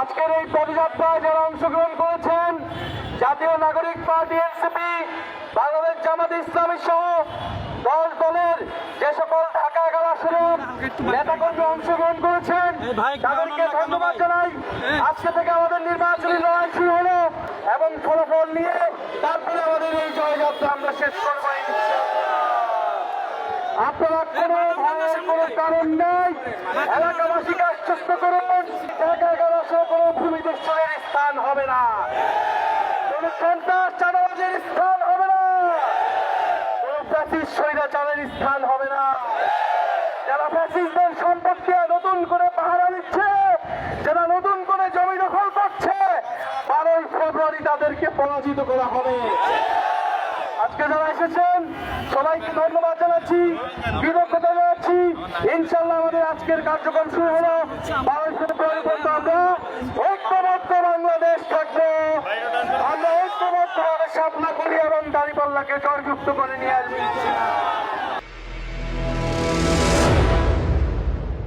আজকের এই পদযাত্রায় যারা অংশগ্রহণ করেছেন, জাতীয় নাগরিক পার্টি এনসিপি, বাংলাদেশ জামাত ইসলামী সহ 10 দলের যে সকল ঢাকা 11 আসনের নেতাকর্মী অংশগ্রহণ করেছেন, তাদেরকে ধন্যবাদ জানাই। আজকে থেকে আমাদের নির্বাচনী লড়াই শুরু হলো এবং ফলাফল নিয়ে তারপরে আমাদের এই জয়যাত্রা আমরা শেষ করবো। আপনারা কোনো ভয়ের কোনো কারণ নেই, এলাকাবাসীকে আশ্বস্ত করুন, ঢাকা 11 আসনে কোনো ভূমিদস্যুদের স্থান হবে না, কোনো সন্ত্রাস চাঁদাবাজের স্থান হবে না, কোনো ফ্যাসিস্ট স্বৈরাচারের স্থান হবে না। যারা ফ্যাসিস্টদের সম্পত্তি নতুন করে পাহারা দিচ্ছে, যারা নতুন করে জমি দখল করছে, 12ই ফেব্রুয়ারি তাদেরকে পরাজিত করা হবে। আজকে যারা এসেছেন সবাইকে ধন্যবাদ জানাচ্ছি, কৃতজ্ঞতা জানাচ্ছি। ইনশাল্লাহ আমাদের আজকের কার্যক্রম শুরু হলো। 12ই ফেব্রুয়ারি পর্যন্ত আমরা ঐক্যবদ্ধ বাংলাদেশ থাকবো, আমরা ঐক্যবদ্ধভাবে সামনা করি এবং দাঁড়িপাল্লাকে জয়যুক্ত করে নিয়ে আসবো।